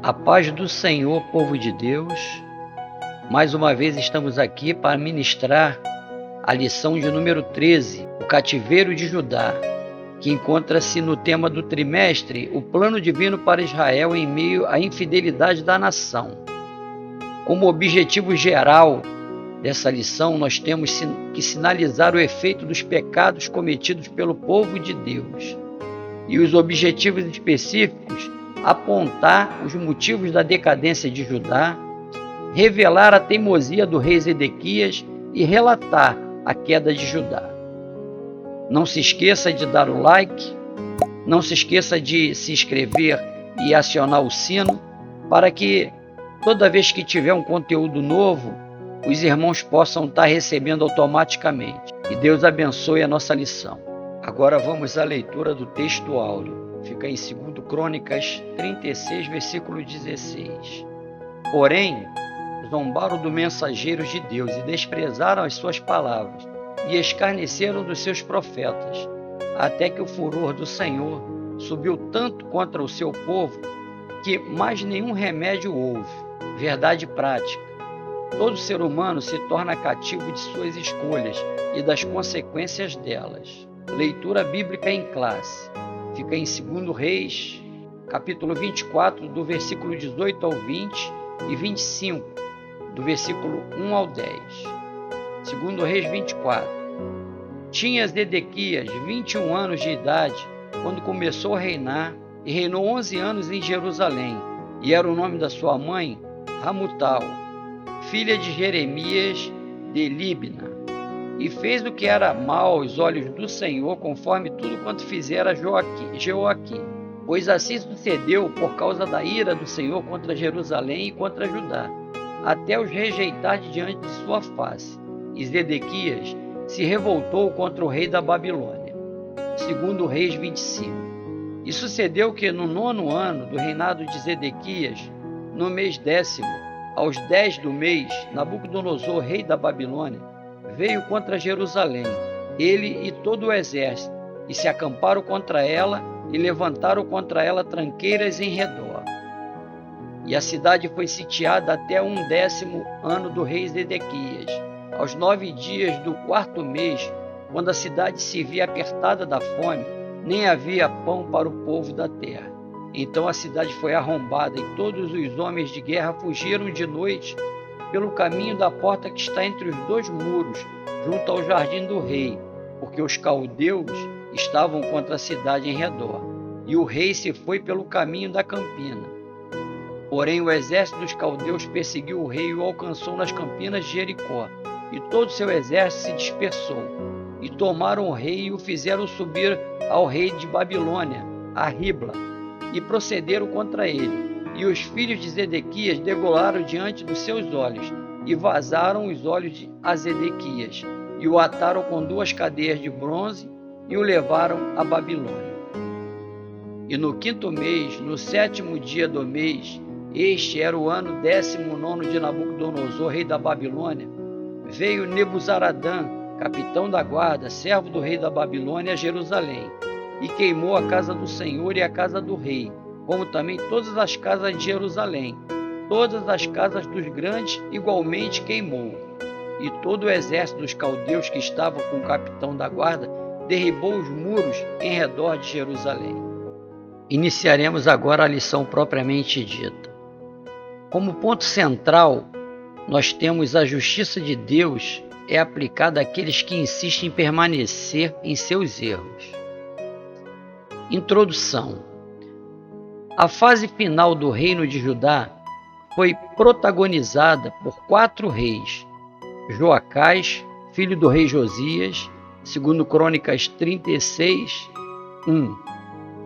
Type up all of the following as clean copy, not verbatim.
A paz do Senhor, povo de Deus. Mais uma vez estamos aqui para ministrar a lição de número 13, o cativeiro de Judá, que encontra-se no tema do trimestre, o plano divino para Israel em meio à infidelidade da nação. Como objetivo geral dessa lição, nós temos que sinalizar o efeito dos pecados cometidos pelo povo de Deus e os objetivos específicos, apontar os motivos da decadência de Judá, revelar a teimosia do rei Zedequias e relatar a queda de Judá. Não se esqueça de dar o like, não se esqueça de se inscrever e acionar o sino para que toda vez que tiver um conteúdo novo, os irmãos possam estar recebendo automaticamente. E Deus abençoe a nossa lição. Agora vamos à leitura do texto áureo. Fica em 2 Crônicas 36, versículo 16. Porém, zombaram do mensageiro de Deus e desprezaram as suas palavras e escarneceram dos seus profetas, até que o furor do Senhor subiu tanto contra o seu povo que mais nenhum remédio houve. Verdade prática. Todo ser humano se torna cativo de suas escolhas e das consequências delas. Leitura bíblica em classe. Fica em 2 Reis, capítulo 24, do versículo 18 ao 20 e 25, do versículo 1 ao 10. 2 Reis 24. Tinha Zedequias 21 anos de idade quando começou a reinar e reinou 11 anos em Jerusalém. E era o nome da sua mãe, Hamutal, filha de Jeremias de Libna. E fez o que era mal aos olhos do Senhor, conforme tudo quanto fizera Joaquim. Pois assim sucedeu por causa da ira do Senhor contra Jerusalém e contra Judá, até os rejeitar de diante de sua face. E Zedequias se revoltou contra o rei da Babilônia. 2 Reis 25. E sucedeu que no 9º ano do reinado de Zedequias, no mês 10º, aos 10 do mês, Nabucodonosor, rei da Babilônia, veio contra Jerusalém, ele e todo o exército, e se acamparam contra ela e levantaram contra ela tranqueiras em redor. E a cidade foi sitiada até o 10º ano do rei Zedequias. Aos 9 dias do 4º mês, quando a cidade se via apertada da fome, nem havia pão para o povo da terra. Então a cidade foi arrombada e todos os homens de guerra fugiram de noite pelo caminho da porta que está entre os dois muros, junto ao jardim do rei, porque os caldeus estavam contra a cidade em redor, e o rei se foi pelo caminho da campina. Porém o exército dos caldeus perseguiu o rei e o alcançou nas campinas de Jericó, e todo o seu exército se dispersou, e tomaram o rei e o fizeram subir ao rei de Babilônia, a Ribla, e procederam contra ele. E os filhos de Zedequias degolaram diante dos seus olhos, e vazaram os olhos de Zedequias, e o ataram com 2 cadeias de bronze, e o levaram a Babilônia. E no 5º mês, no 7º dia do mês, este era o ano 19º de Nabucodonosor, rei da Babilônia, veio Nebuzaradã, capitão da guarda, servo do rei da Babilônia, a Jerusalém, e queimou a casa do Senhor e a casa do rei, como também todas as casas de Jerusalém, todas as casas dos grandes igualmente queimou. E todo o exército dos caldeus que estava com o capitão da guarda derribou os muros em redor de Jerusalém. Iniciaremos agora a lição propriamente dita. Como ponto central, nós temos a justiça de Deus é aplicada àqueles que insistem em permanecer em seus erros. Introdução. A fase final do reino de Judá foi protagonizada por 4 reis: Joacás, filho do rei Josias, 2 Crônicas 36, 1.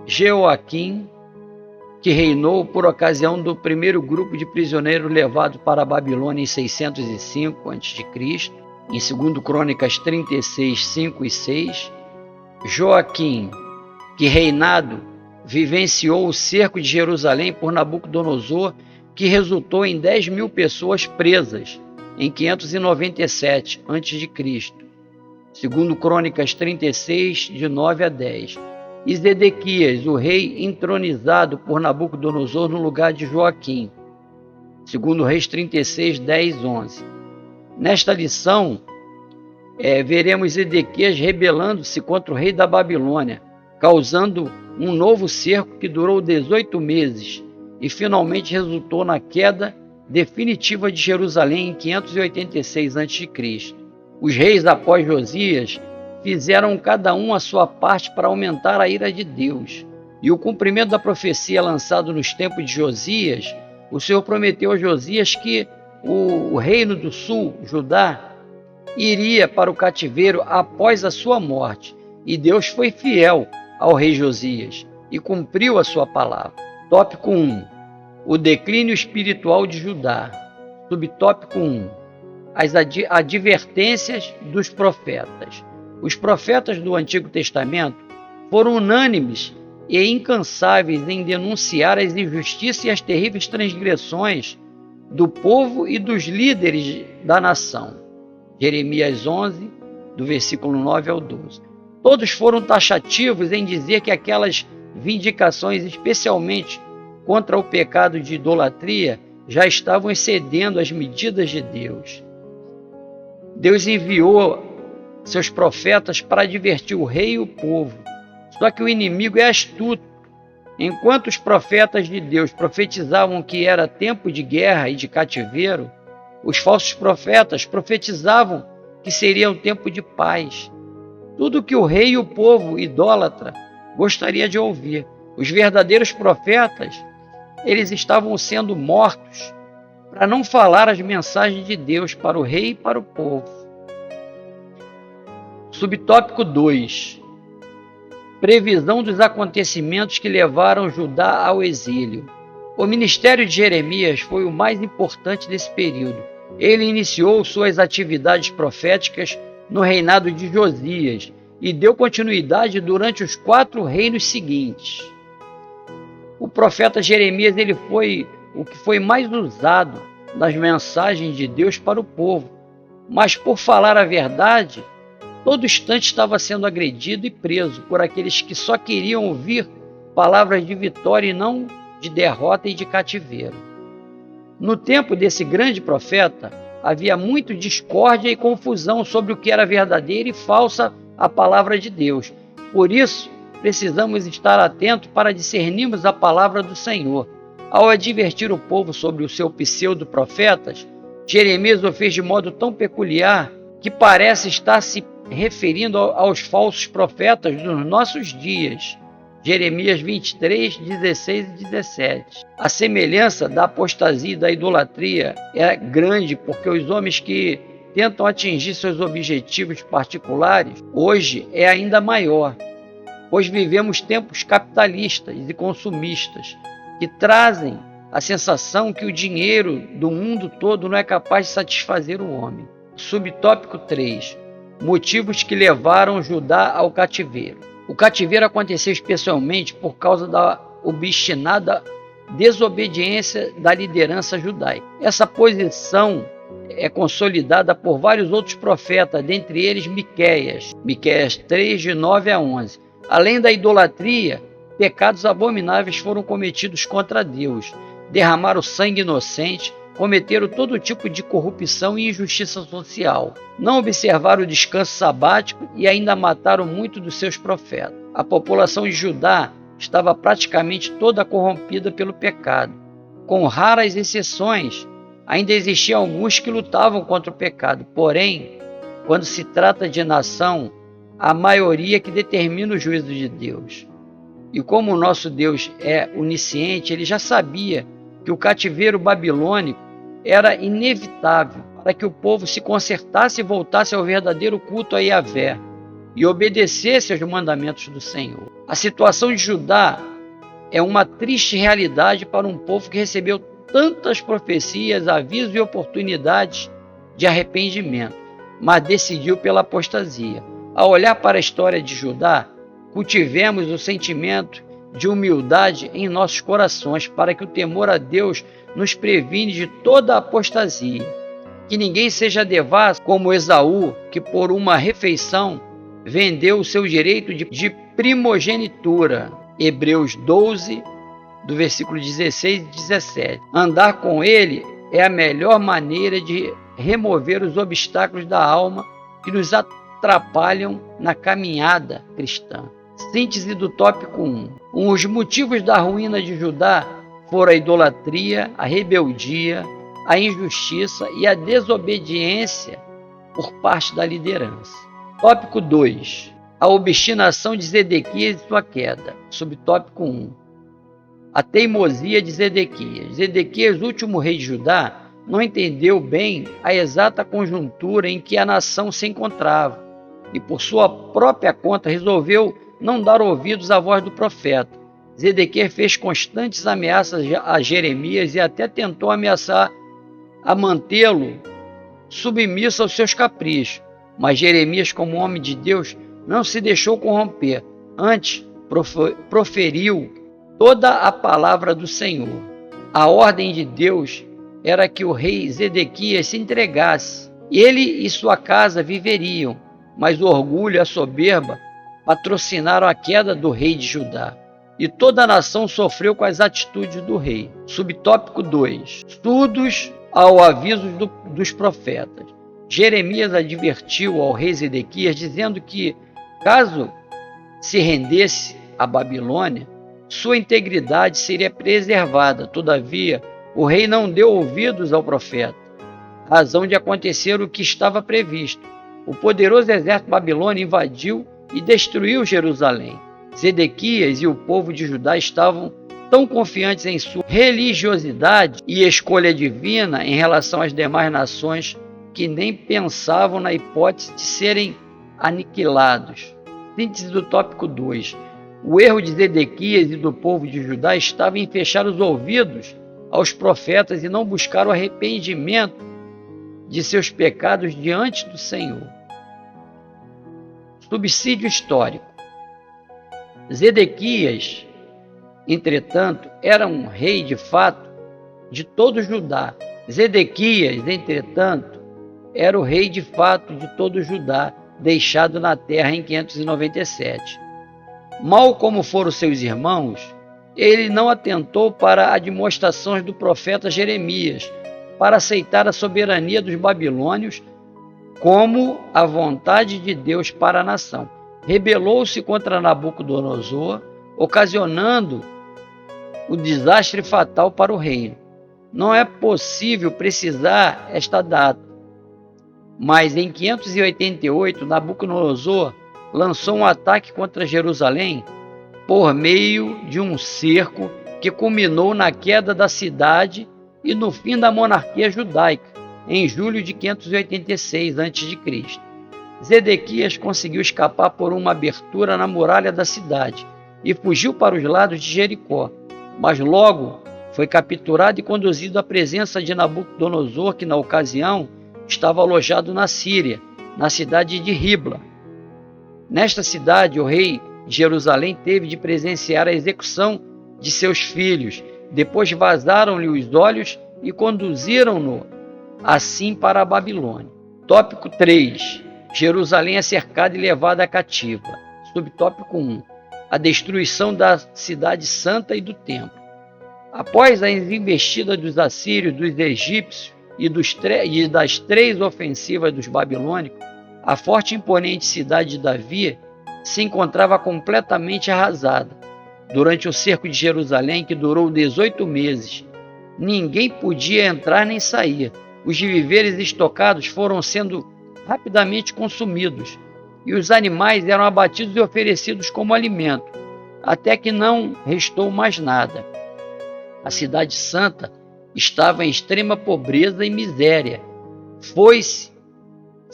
Jeoaquim, que reinou por ocasião do primeiro grupo de prisioneiros levado para a Babilônia em 605 a.C., em 2 Crônicas 36, 5 e 6. Joaquim, que reinado vivenciou o cerco de Jerusalém por Nabucodonosor, que resultou em 10.000 pessoas presas em 597 a.C., 2 Crônicas 36, de 9 a 10. e Zedequias, o rei entronizado por Nabucodonosor no lugar de Joaquim. Segundo Reis 36, 10, 11. Nesta lição, veremos Zedequias rebelando-se contra o rei da Babilônia, causando um novo cerco que durou 18 meses e finalmente resultou na queda definitiva de Jerusalém em 586 a.C. Os reis após Josias fizeram cada um a sua parte para aumentar a ira de Deus. E o cumprimento da profecia lançado nos tempos de Josias, o Senhor prometeu a Josias que o reino do sul, Judá, iria para o cativeiro após a sua morte. E Deus foi fiel ao rei Josias e cumpriu a sua palavra. Tópico 1. O declínio espiritual de Judá. Subtópico 1. As advertências dos profetas. Os profetas do Antigo Testamento foram unânimes e incansáveis em denunciar as injustiças e as terríveis transgressões do povo e dos líderes da nação. Jeremias 11, do versículo 9 ao 12. Todos foram taxativos em dizer que aquelas vindicações, especialmente contra o pecado de idolatria, já estavam excedendo as medidas de Deus. Deus enviou seus profetas para advertir o rei e o povo. Só que o inimigo é astuto. Enquanto os profetas de Deus profetizavam que era tempo de guerra e de cativeiro, os falsos profetas profetizavam que seria um tempo de paz. Tudo que o rei e o povo idólatra gostaria de ouvir. Os verdadeiros profetas, eles estavam sendo mortos para não falar as mensagens de Deus para o rei e para o povo. Subtópico 2. Previsão dos acontecimentos que levaram Judá ao exílio. O ministério de Jeremias foi o mais importante desse período. Ele iniciou suas atividades proféticas no reinado de Josias e deu continuidade durante os 4 reinos seguintes. O profeta Jeremias foi o que foi mais usado nas mensagens de Deus para o povo, mas por falar a verdade, todo instante estava sendo agredido e preso por aqueles que só queriam ouvir palavras de vitória e não de derrota e de cativeiro. No tempo desse grande profeta, havia muita discórdia e confusão sobre o que era verdadeira e falsa a palavra de Deus. Por isso, precisamos estar atentos para discernirmos a palavra do Senhor. Ao advertir o povo sobre o seu pseudo-profetas, Jeremias o fez de modo tão peculiar que parece estar se referindo aos falsos profetas dos nossos dias. Jeremias 23, 16 e 17. A semelhança da apostasia e da idolatria é grande porque os homens que tentam atingir seus objetivos particulares, hoje é ainda maior, pois vivemos tempos capitalistas e consumistas que trazem a sensação que o dinheiro do mundo todo não é capaz de satisfazer o homem. Subtópico 3. Motivos que levaram Judá ao cativeiro. O cativeiro aconteceu especialmente por causa da obstinada desobediência da liderança judaica. Essa posição é consolidada por vários outros profetas, dentre eles Miqueias 3, de 9 a 11. Além da idolatria, pecados abomináveis foram cometidos contra Deus, derramaram sangue inocente, cometeram todo tipo de corrupção e injustiça social, não observaram o descanso sabático e ainda mataram muitos dos seus profetas. A população de Judá estava praticamente toda corrompida pelo pecado. Com raras exceções, ainda existiam alguns que lutavam contra o pecado. Porém, quando se trata de nação, a maioria que determina o juízo de Deus. E como o nosso Deus é onisciente, ele já sabia que o cativeiro babilônico era inevitável para que o povo se consertasse e voltasse ao verdadeiro culto a Yahvé e obedecesse aos mandamentos do Senhor. A situação de Judá é uma triste realidade para um povo que recebeu tantas profecias, avisos e oportunidades de arrependimento, mas decidiu pela apostasia. Ao olhar para a história de Judá, cultivemos o sentimento de humildade em nossos corações, para que o temor a Deus nos previne de toda apostasia. Que ninguém seja devasso como Esaú, que por uma refeição vendeu o seu direito de primogenitura. Hebreus 12, do versículo 16 e 17. Andar com ele é a melhor maneira de remover os obstáculos da alma que nos atrapalham na caminhada cristã. Síntese do tópico 1. Os motivos da ruína de Judá foram a idolatria, a rebeldia, a injustiça e a desobediência por parte da liderança. Tópico 2. A obstinação de Zedequias e sua queda. Subtópico 1. A teimosia de Zedequias. Zedequias, último rei de Judá, não entendeu bem a exata conjuntura em que a nação se encontrava e, por sua própria conta, resolveu não dar ouvidos à voz do profeta. Zedequias fez constantes ameaças a Jeremias e até tentou ameaçar a mantê-lo submisso aos seus caprichos. Mas Jeremias, como homem de Deus, não se deixou corromper. Antes, proferiu toda a palavra do Senhor. A ordem de Deus era que o rei Zedequias se entregasse. Ele e sua casa viveriam, mas o orgulho e a soberba patrocinaram a queda do rei de Judá. E toda a nação sofreu com as atitudes do rei. Subtópico 2. Estudos ao aviso dos profetas. Jeremias advertiu ao rei Zedequias, dizendo que, caso se rendesse à Babilônia, sua integridade seria preservada. Todavia, o rei não deu ouvidos ao profeta, razão de acontecer o que estava previsto. O poderoso exército babilônio invadiu e destruiu Jerusalém. Zedequias e o povo de Judá estavam tão confiantes em sua religiosidade e escolha divina em relação às demais nações que nem pensavam na hipótese de serem aniquilados. Síntese do tópico 2. O erro de Zedequias e do povo de Judá estava em fechar os ouvidos aos profetas e não buscar o arrependimento de seus pecados diante do Senhor. Subsídio histórico. Zedequias, entretanto, era um rei de fato de todo Judá. Zedequias, entretanto, era o rei de fato de todo Judá, deixado na terra em 597. Mal como foram seus irmãos, ele não atentou para admoestações do profeta Jeremias, para aceitar a soberania dos babilônios como a vontade de Deus para a nação. Rebelou-se contra Nabucodonosor, ocasionando o desastre fatal para o reino. Não é possível precisar esta data, mas em 588, Nabucodonosor lançou um ataque contra Jerusalém por meio de um cerco que culminou na queda da cidade e no fim da monarquia judaica, em julho de 586 a.C. Zedequias conseguiu escapar por uma abertura na muralha da cidade e fugiu para os lados de Jericó, mas logo foi capturado e conduzido à presença de Nabucodonosor, que na ocasião estava alojado na Síria, na cidade de Ribla. Nesta cidade, o rei de Jerusalém teve de presenciar a execução de seus filhos. Depois vazaram-lhe os olhos e conduziram-no assim para a Babilônia. Tópico 3. Jerusalém é cercada e levada cativa. Subtópico 1. A destruição da cidade santa e do templo. Após as investidas dos assírios, dos egípcios e das 3 ofensivas dos babilônicos, a forte e imponente cidade de Davi se encontrava completamente arrasada. Durante o cerco de Jerusalém, que durou 18 meses, ninguém podia entrar nem sair. Os víveres estocados foram sendo rapidamente consumidos e os animais eram abatidos e oferecidos como alimento, até que não restou mais nada. A cidade santa estava em extrema pobreza e miséria.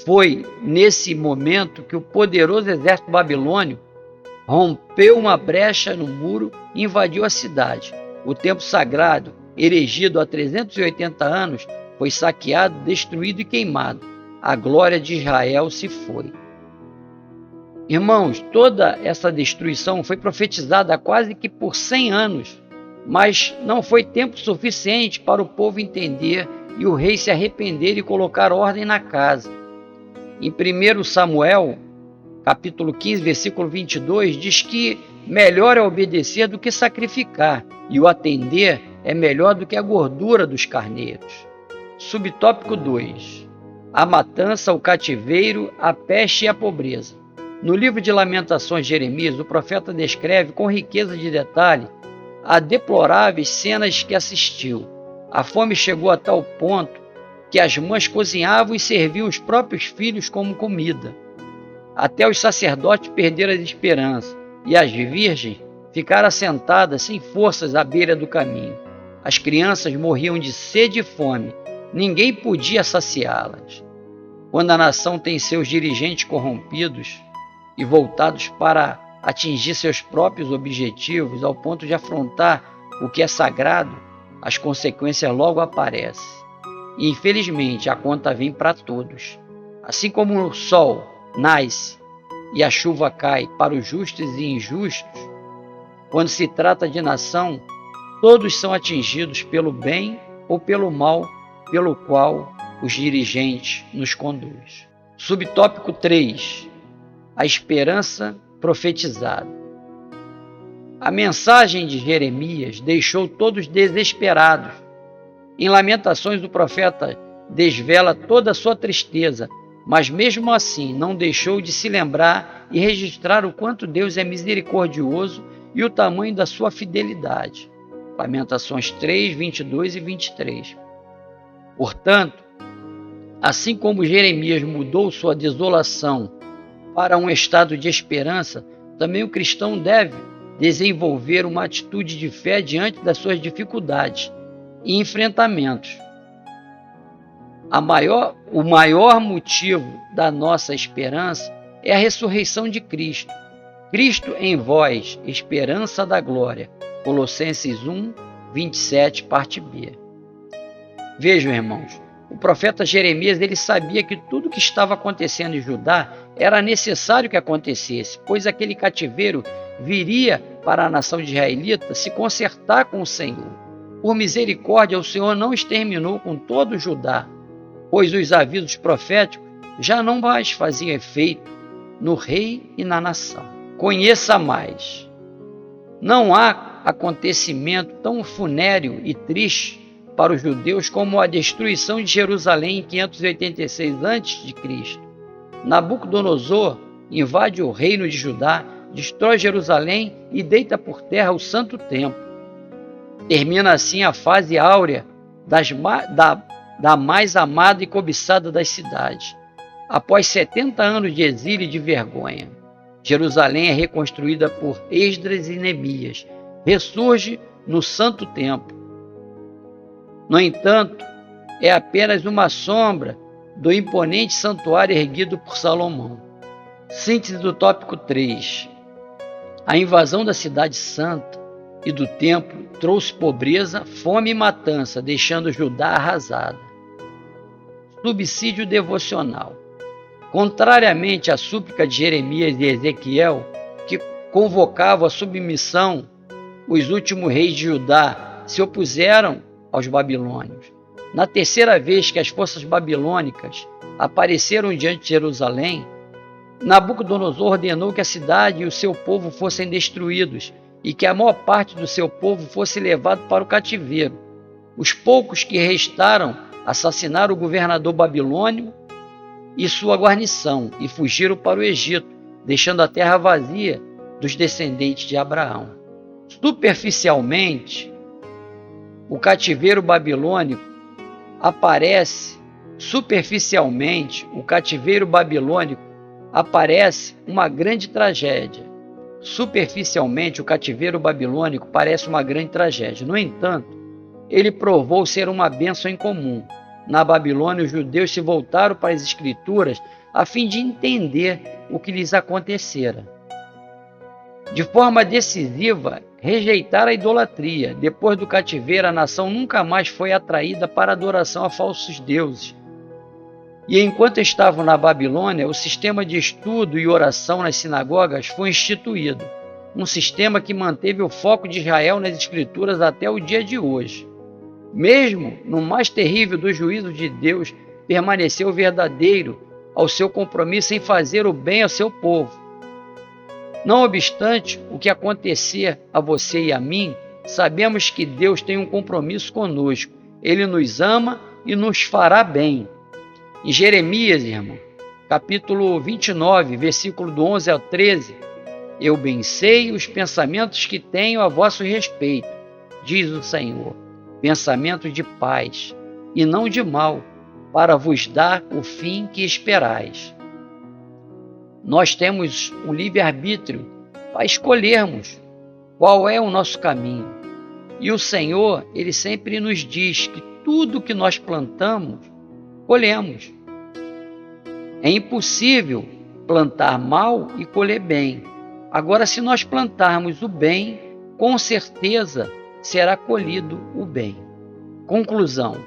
Foi nesse momento que o poderoso exército babilônio rompeu uma brecha no muro e invadiu a cidade. O templo sagrado, erigido há 380 anos, foi saqueado, destruído e queimado. A glória de Israel se foi. Irmãos, toda essa destruição foi profetizada quase que por 100 anos, mas não foi tempo suficiente para o povo entender e o rei se arrepender e colocar ordem na casa. Em 1 Samuel, capítulo 15, versículo 22, diz que melhor é obedecer do que sacrificar, e o atender é melhor do que a gordura dos carneiros. Subtópico 2. A matança, o cativeiro, a peste e a pobreza. No livro de Lamentações de Jeremias, o profeta descreve com riqueza de detalhe as deploráveis cenas que assistiu. A fome chegou a tal ponto que as mães cozinhavam e serviam os próprios filhos como comida. Até os sacerdotes perderam a esperança, e as virgens ficaram assentadas sem forças à beira do caminho. As crianças morriam de sede e fome, ninguém podia saciá-las. Quando a nação tem seus dirigentes corrompidos e voltados para atingir seus próprios objetivos ao ponto de afrontar o que é sagrado, as consequências logo aparecem. E infelizmente a conta vem para todos. Assim como o sol nasce e a chuva cai para os justos e injustos, quando se trata de nação, todos são atingidos pelo bem ou pelo mal pelo qual os dirigentes nos conduzem. Subtópico 3. A esperança profetizada. A mensagem de Jeremias deixou todos desesperados. Em Lamentações, o profeta desvela toda a sua tristeza, mas mesmo assim não deixou de se lembrar e registrar o quanto Deus é misericordioso e o tamanho da sua fidelidade. Lamentações 3, 22 e 23. Portanto, assim como Jeremias mudou sua desolação para um estado de esperança, também o cristão deve desenvolver uma atitude de fé diante das suas dificuldades e enfrentamentos. O maior motivo da nossa esperança é a ressurreição de Cristo. Cristo em vós, esperança da glória. Colossenses 1, 27, parte B. Vejam, irmãos, o profeta Jeremias ele sabia que tudo que estava acontecendo em Judá era necessário que acontecesse, pois aquele cativeiro viria para a nação de israelita se consertar com o Senhor. Por misericórdia, o Senhor não exterminou com todo Judá, pois os avisos proféticos já não mais faziam efeito no rei e na nação. Conheça mais. Não há acontecimento tão funéreo e triste para os judeus como a destruição de Jerusalém em 586 a.C. Nabucodonosor invade o reino de Judá, destrói Jerusalém e deita por terra o santo templo. Termina assim a fase áurea da mais amada e cobiçada das cidades. Após 70 anos de exílio e de vergonha, Jerusalém é reconstruída por Esdras e Neemias, ressurge no santo templo. No entanto, é apenas uma sombra do imponente santuário erguido por Salomão. Síntese do tópico 3. A invasão da cidade santa e do templo trouxe pobreza, fome e matança, deixando Judá arrasada. Subsídio devocional. Contrariamente à súplica de Jeremias e Ezequiel, que convocavam a submissão, os últimos reis de Judá se opuseram aos babilônios. Na terceira vez que as forças babilônicas apareceram diante de Jerusalém, Nabucodonosor ordenou que a cidade e o seu povo fossem destruídos e que a maior parte do seu povo fosse levado para o cativeiro. Os poucos que restaram assassinaram o governador babilônio e sua guarnição e fugiram para o Egito, deixando a terra vazia dos descendentes de Abraão. Superficialmente, o cativeiro babilônico aparece uma grande tragédia. Superficialmente, o cativeiro babilônico parece uma grande tragédia. No entanto, ele provou ser uma bênção em comum. Na Babilônia, os judeus se voltaram para as Escrituras a fim de entender o que lhes acontecera. De forma decisiva, rejeitaram a idolatria. Depois do cativeiro, a nação nunca mais foi atraída para a adoração a falsos deuses. E enquanto estavam na Babilônia, o sistema de estudo e oração nas sinagogas foi instituído, um sistema que manteve o foco de Israel nas Escrituras até o dia de hoje. Mesmo no mais terrível dos juízos de Deus, permaneceu verdadeiro ao seu compromisso em fazer o bem ao seu povo. Não obstante o que acontecer a você e a mim, sabemos que Deus tem um compromisso conosco. Ele nos ama e nos fará bem. Em Jeremias, irmão, capítulo 29, versículo do 11 ao 13, eu bem sei os pensamentos que tenho a vosso respeito, diz o Senhor, pensamento de paz e não de mal, para vos dar o fim que esperais. Nós temos um livre-arbítrio para escolhermos qual é o nosso caminho. E o Senhor, Ele sempre nos diz que tudo que nós plantamos, colhemos. É impossível plantar mal e colher bem. Agora, se nós plantarmos o bem, com certeza será colhido o bem. Conclusão.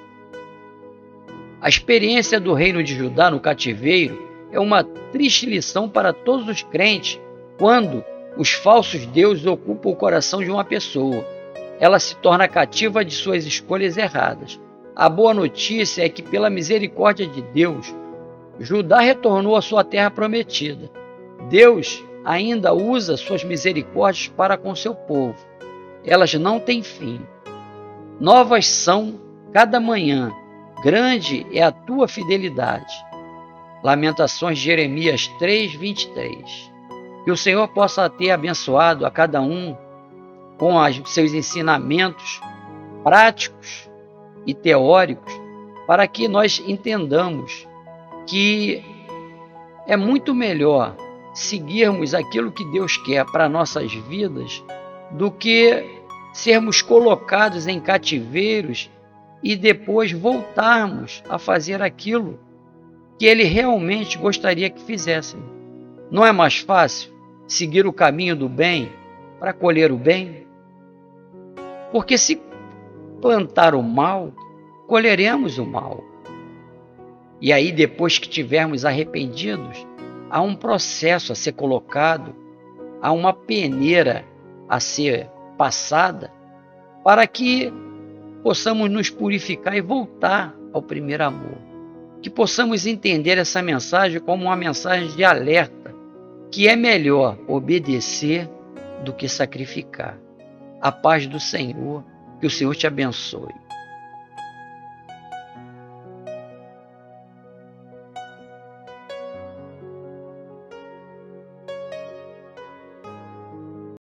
A experiência do reino de Judá no cativeiro é uma triste lição para todos os crentes quando os falsos deuses ocupam o coração de uma pessoa. Ela se torna cativa de suas escolhas erradas. A boa notícia é que, pela misericórdia de Deus, Judá retornou à sua terra prometida. Deus ainda usa suas misericórdias para com seu povo. Elas não têm fim. Novas são cada manhã. Grande é a tua fidelidade. Lamentações de Jeremias 3, 23. Que o Senhor possa ter abençoado a cada um com seus ensinamentos práticos e teóricos, para que nós entendamos que é muito melhor seguirmos aquilo que Deus quer para nossas vidas do que sermos colocados em cativeiros e depois voltarmos a fazer aquilo que Ele realmente gostaria que fizéssemos. Não é mais fácil seguir o caminho do bem para colher o bem? Porque se plantar o mal, colheremos o mal. E aí, depois que tivermos arrependidos, há um processo a ser colocado, há uma peneira a ser passada para que possamos nos purificar e voltar ao primeiro amor. Que possamos entender essa mensagem como uma mensagem de alerta, que é melhor obedecer do que sacrificar. A paz do Senhor, que o Senhor te abençoe.